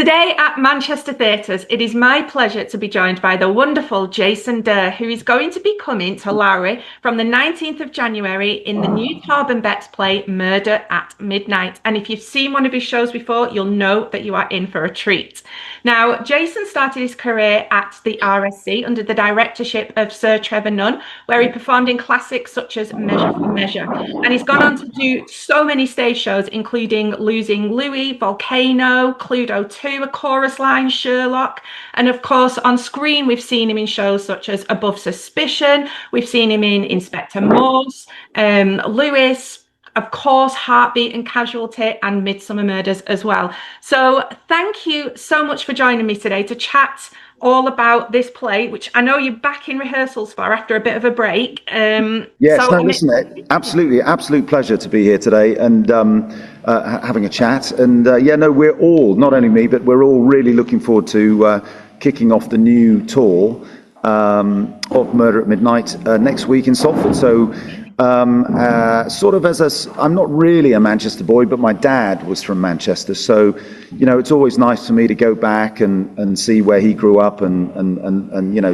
Today at Manchester Theatres, it is my pleasure to be joined by the wonderful Jason Durr, who is going to be coming to Lowry from the 19th of January in the new Torben Betts play, Murder at Midnight. And if you've seen one of his shows before, you'll know that you are in for a treat. Now, Jason started his career at the RSC under the directorship of Sir Trevor Nunn, where he performed in classics such as Measure for Measure. And he's gone on to do so many stage shows, including Losing Louis, Volcano, Cluedo 2, A Chorus Line, Sherlock, and of course on screen we've seen him in shows such as Above Suspicion, we've seen him in Inspector Morse, Lewis, of course Heartbeat and Casualty, and Midsummer Murders as well. So thank you so much for joining me today to chat all about this play, which I know you're back in rehearsals for after a bit of a break. Listen, absolute pleasure to be here today and having a chat. And we're all, not only me, but we're all really looking forward to kicking off the new tour of Murder at Midnight next week in Salford. So I'm not really a Manchester boy, but my dad was from Manchester. So, it's always nice for me to go back and see where he grew up and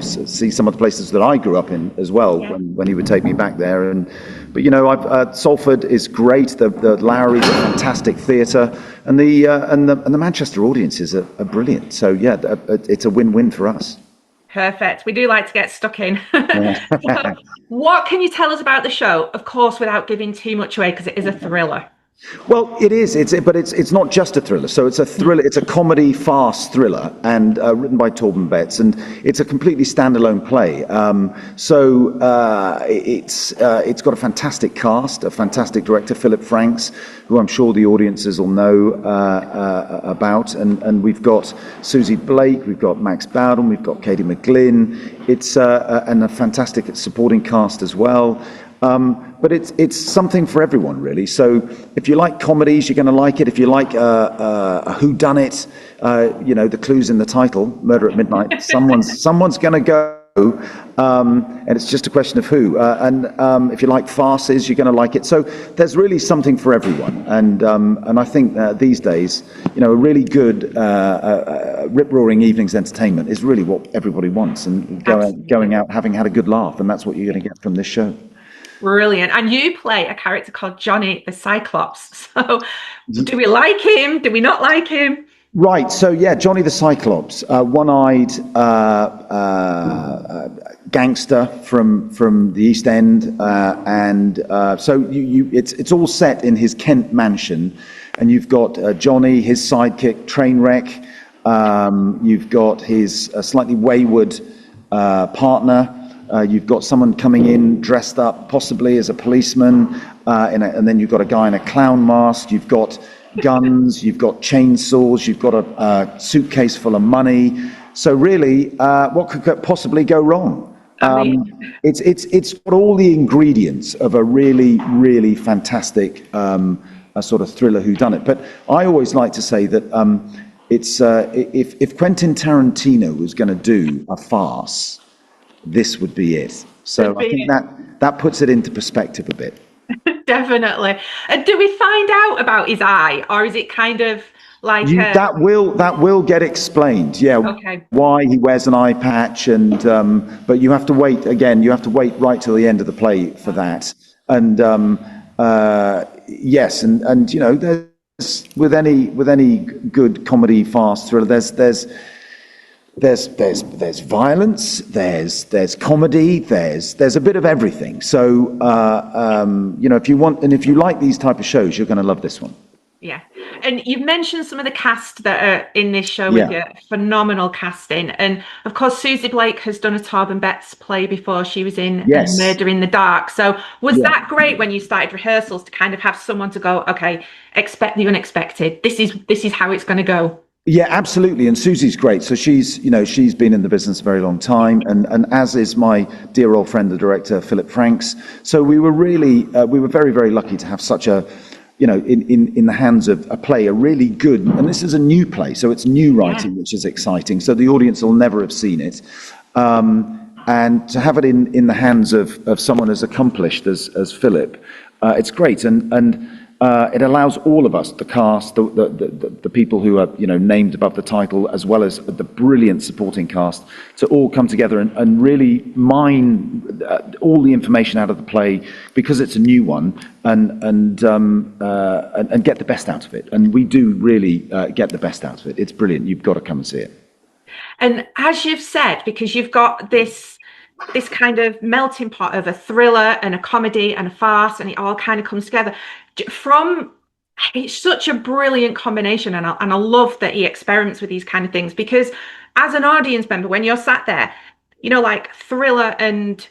see some of the places that I grew up in as well, when he would take me back there. But Salford is great. The Lowry is a fantastic theatre, and the Manchester audiences are brilliant. So it's a win-win for us. Perfect. We do like to get stuck in. So, what can you tell us about the show? Of course, without giving too much away, because it is a thriller. Well, it is. But it's not just a thriller. So it's a thriller. It's a comedy farce thriller, and written by Torben Betts, and it's a completely standalone play. It's got a fantastic cast, a fantastic director, Philip Franks, who I'm sure the audiences will know about, and we've got Susie Blake, we've got Max Bowden, we've got Katie McGlynn. It's and a fantastic supporting cast as well. But it's something for everyone, really. So if you like comedies, you're going to like it. If you like a whodunit, the clue's in the title, Murder at Midnight. Someone's going to go, and it's just a question of who. If you like farces, you're going to like it. So there's really something for everyone. And I think these days, a really good rip-roaring evening's entertainment is really what everybody wants. And going out having had a good laugh, and that's what you're going to get from this show. Brilliant. And you play a character called Jonny The Cyclops. So do we like him? Do we not like him? Right. So, Jonny The Cyclops, one-eyed gangster from the East End. It's all set in his Kent mansion. And you've got Jonny, his sidekick, Trainwreck. You've got his slightly wayward partner. You've got someone coming in dressed up possibly as a policeman, and then you've got a guy in a clown mask. You've got guns, you've got chainsaws, you've got a suitcase full of money. So really, what could possibly go wrong? It's got all the ingredients of a really, really fantastic a sort of thriller whodunit. But I always like to say that if Quentin Tarantino was going to do a farce, this would be it. So I think that puts it into perspective a bit. Definitely. Do we find out about his eye, or is it kind of like that will get explained? Yeah. Okay. Why he wears an eye patch, and but you have to wait again. You have to wait right till the end of the play for that. And yes, and there's with any good comedy farce thriller, there's violence, there's comedy, there's a bit of everything. So if you like these type of shows, you're going to love this one. Yeah, and you've mentioned some of the cast that are in this show with you. Phenomenal casting, and of course Susie Blake has done a Torben Betts play before. She was in Murder in the Dark. So was that great when you started rehearsals to kind of have someone to go, okay, expect the unexpected. This is how it's going to go. Yeah, absolutely. And Susie's great. So she's been in the business a very long time, and as is my dear old friend, the director, Philip Franks. So we were very, very lucky to have such a, in the hands of a play, a really good, and this is a new play, so it's new writing, which is exciting. So the audience will never have seen it. And to have it in the hands of someone as accomplished as Philip, it's great. And it allows all of us, the cast, the people who are named above the title, as well as the brilliant supporting cast, to all come together and really mine all the information out of the play, because it's a new one, and get the best out of it. And we do really get the best out of it. It's brilliant. You've got to come and see it. And as you've said, because you've got this kind of melting pot of a thriller and a comedy and a farce, and it all kind of comes together it's such a brilliant combination. And I love that he experiments with these kind of things, because as an audience member, when you're sat there, like thriller and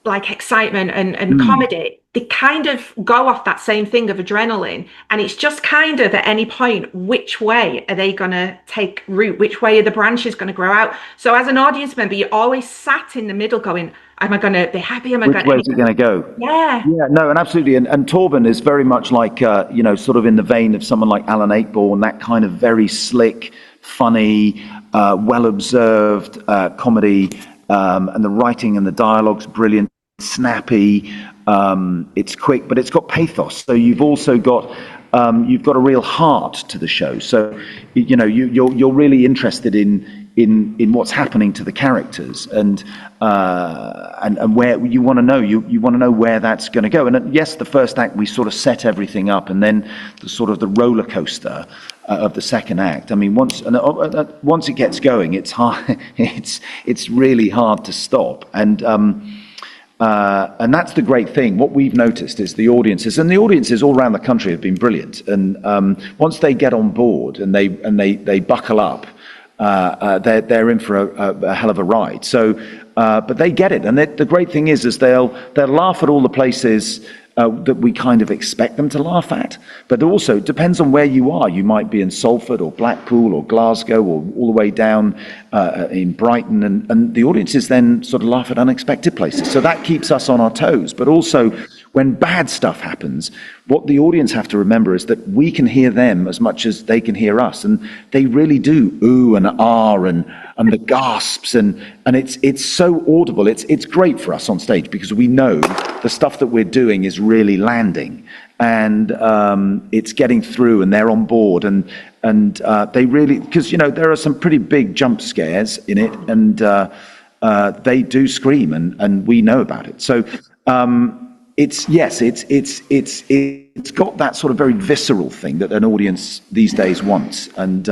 like excitement and comedy, they kind of go off that same thing of adrenaline, and it's just kind of at any point, which way are they going to take root, which way are the branches going to grow out? So as an audience member, you're always sat in the middle going, am I going to be happy? Which way is it going to go? Yeah, no, and absolutely. And Torben is very much like sort of in the vein of someone like Alan Ayckbourn, that kind of very slick, funny, well observed comedy, and the writing and the dialogue's brilliant, snappy. It's quick, but it's got pathos. So you've also got a real heart to the show. So you're really interested in what's happening to the characters, and where you want to know you want to know where that's going to go. And yes, the first act we sort of set everything up, and then the roller coaster of the second act. I mean, once it gets going, it's hard. It's really hard to stop. And that's the great thing. What we've noticed is the audiences all around the country have been brilliant. And once they get on board and they buckle up, they're in for a hell of a ride. So, but they get it. And the great thing is they'll laugh at all the places that we kind of expect them to laugh at. But also, it depends on where you are. You might be in Salford or Blackpool or Glasgow, or all the way down in Brighton, and the audiences then sort of laugh at unexpected places. So that keeps us on our toes. But also, when bad stuff happens, what the audience have to remember is that we can hear them as much as they can hear us, and they really do ooh and ah and the gasps, and it's so audible. It's great for us on stage, because we know the stuff that we're doing is really landing, and it's getting through, and they're on board, and they really, because there are some pretty big jump scares in it, and they do scream, and we know about it. So it's got that sort of very visceral thing that an audience these days wants. And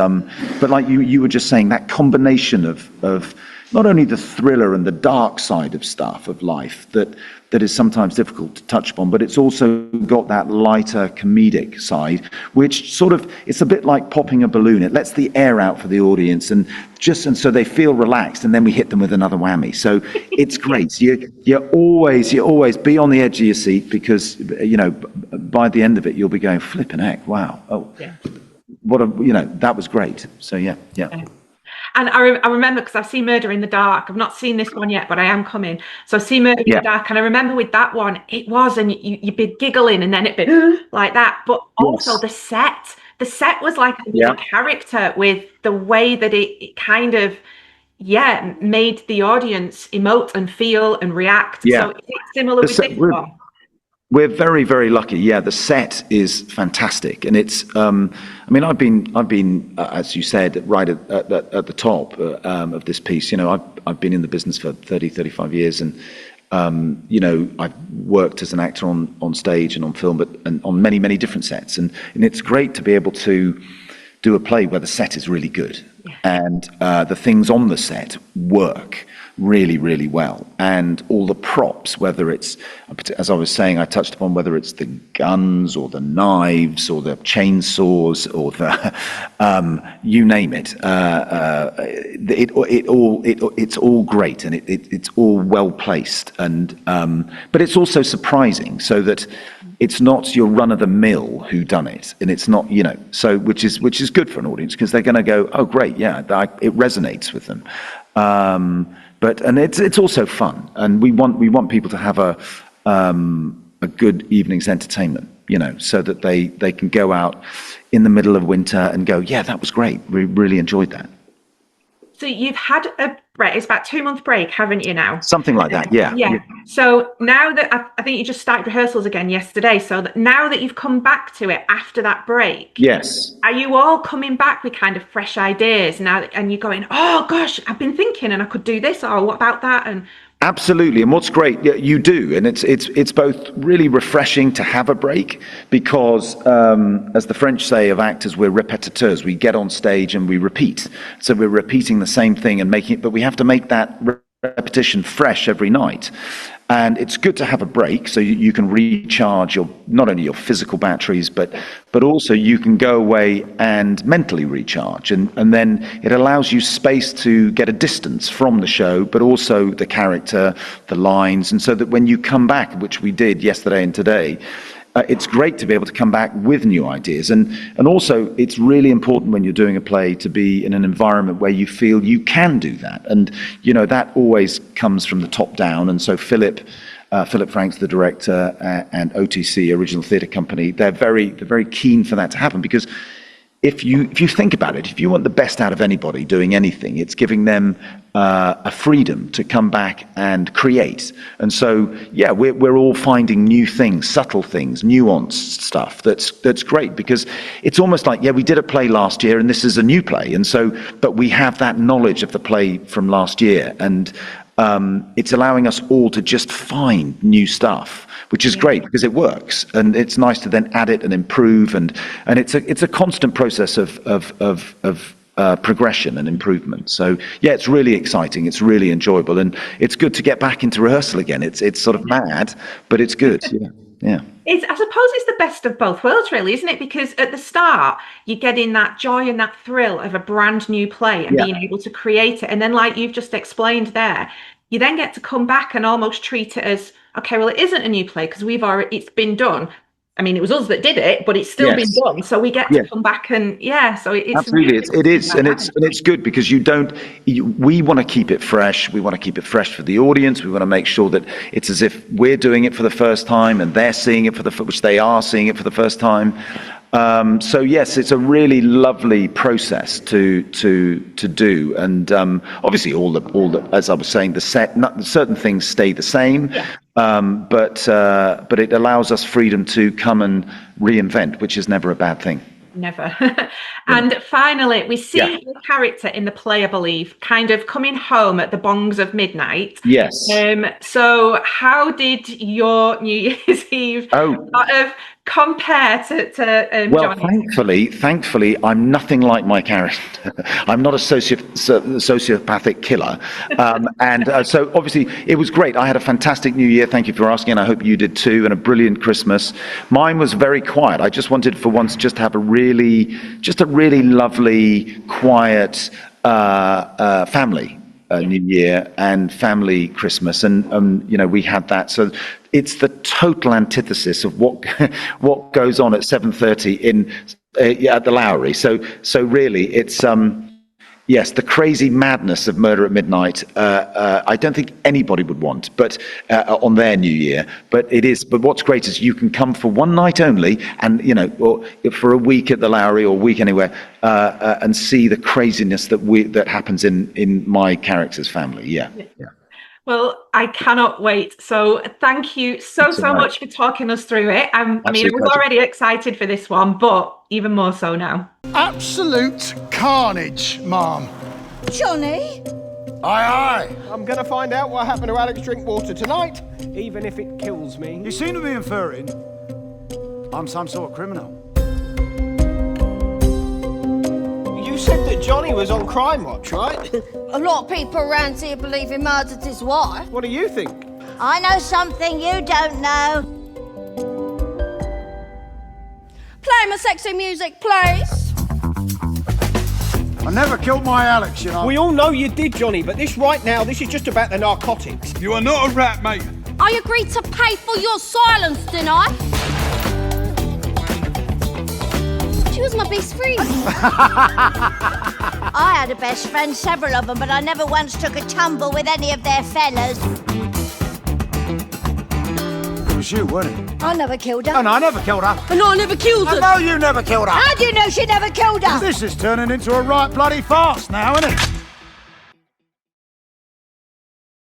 but like you were just saying, that combination of not only the thriller and the dark side of stuff of life that is sometimes difficult to touch upon, but it's also got that lighter comedic side, which sort of, it's a bit like popping a balloon. It lets the air out for the audience, and so they feel relaxed, and then we hit them with another whammy. So it's great. You always be on the edge of your seat, because by the end of it you'll be going, flipping heck, wow, yeah. That was great. So yeah. And I remember, because I've seen Murder in the Dark. I've not seen this one yet, but I am coming. So I've seen Murder in the Dark, and I remember with that one, it was, and you'd be giggling, and then it'd be like that. But also the set was like a character, with the way that it kind of, made the audience emote and feel and react. Yeah. So it's similar with this one. We're very, very lucky. Yeah, the set is fantastic, and it's. I've been, as you said, right at the top of this piece. I've been in the business for 30, 35 years, and I've worked as an actor on stage and on film, and on many, many different sets, and it's great to be able to do a play where the set is really good, and the things on the set work really, really well, and all the props, whether it's, as I was saying, I touched upon, whether it's the guns or the knives or the chainsaws or the you name it, it's all great, and it's all well placed, and but it's also surprising, so that it's not your run of the mill whodunit, and it's not, so which is good for an audience, because they're going to go, oh great, yeah, it resonates with them. But it's also fun, and we want people to have a good evening's entertainment, so that they can go out in the middle of winter and go, yeah, that was great. We really enjoyed that. So you've had a Right, it's about 2-month break, haven't you now? Something like that, yeah. Yeah. So now that I think you just started rehearsals again yesterday, so that now that you've come back to it after that break, Yes. are you all coming back with kind of fresh ideas now, and you're going, oh gosh, I've been thinking and I could do this, or what about that? And Absolutely, and what's great, you do, and it's both really refreshing to have a break because, as the French say of actors, we're répétateurs. We get on stage and we repeat. So we're repeating the same thing and making it, but we have to make that repetition fresh every night. And it's good to have a break so you can recharge not only your physical batteries, but also you can go away and mentally recharge. And then it allows you space to get a distance from the show, but also the character, the lines. And so that when you come back, which we did yesterday and today, it's great to be able to come back with new ideas. And also, it's really important when you're doing a play to be in an environment where you feel you can do that. And, that always comes from the top down. And so Philip Franks, the director, and OTC, Original Theatre Company, they're very keen for that to happen because if you think about it, if you want the best out of anybody doing anything, it's giving them a freedom to come back and create. And so, yeah, we're all finding new things, subtle things, nuanced stuff. That's great because it's almost like, we did a play last year and this is a new play. And so, but we have that knowledge of the play from last year, and it's allowing us all to just find new stuff, which is great because it works, and it's nice to then add it and improve, and it's a constant process of progression and improvement. So it's really exciting, it's really enjoyable, and it's good to get back into rehearsal again. It's sort of mad, but it's good. Yeah. I suppose it's the best of both worlds, really, isn't it? Because at the start, you're getting that joy and that thrill of a brand new play and being able to create it. And then, like you've just explained there, you then get to come back and almost treat it as, okay, well, it isn't a new play because it's been done. I mean, it was us that did it, but it's still been done. So we get to come back and so it's absolutely it is, and it's good because we want to keep it fresh. We want to keep it fresh for the audience. We want to make sure that it's as if we're doing it for the first time and they're seeing it which they are seeing it for the first time. So yes, it's a really lovely process to do, and obviously all the as I was saying, certain things stay the same, but it allows us freedom to come and reinvent, which is never a bad thing. Never. And finally, we see your character in the play, I believe, kind of coming home at the bongs of midnight. Yes. So how did your New Year's Eve sort of compare to well, Jonny? Thankfully, I'm nothing like my character. I'm not a sociopathic killer. And so obviously it was great. I had a fantastic New Year. Thank you for asking. And I hope you did too. And a brilliant Christmas. Mine was very quiet. I just wanted for once just to have a really lovely, quiet family New Year and family Christmas, and we had that. So it's the total antithesis of what goes on at 7:30 at the Lowry. So really, it's yes, the crazy madness of Murder at Midnight. I don't think anybody would want, but on their New Year. But it is. But what's great is you can come for one night only, and or for a week at the Lowry or a week anywhere, and see the craziness that happens in my character's family. Yeah. Well, I cannot wait. So thank you so much for talking us through it. I mean, I was already excited for this one, but even more so now. Absolute carnage, Mom. Jonny? Aye. I'm going to find out what happened to Alex Drinkwater tonight, even if it kills me. You seem to be inferring I'm some sort of criminal. You said that Jonny was on Crime Watch, right? A lot of people around here believe he murdered his wife. What do you think? I know something you don't know. Play my sexy music, please. I never killed my Alex, We all know you did, Jonny, but this is just about the narcotics. You are not a rat, mate. I agreed to pay for your silence, didn't I? She was my best friend. I had a best friend, several of them, but I never once took a tumble with any of their fellas. It was you, wasn't it? I never killed her. No, I never killed her. And I never killed her. No, you never killed her. How do you know she never killed her? This is turning into a right bloody farce now, isn't it?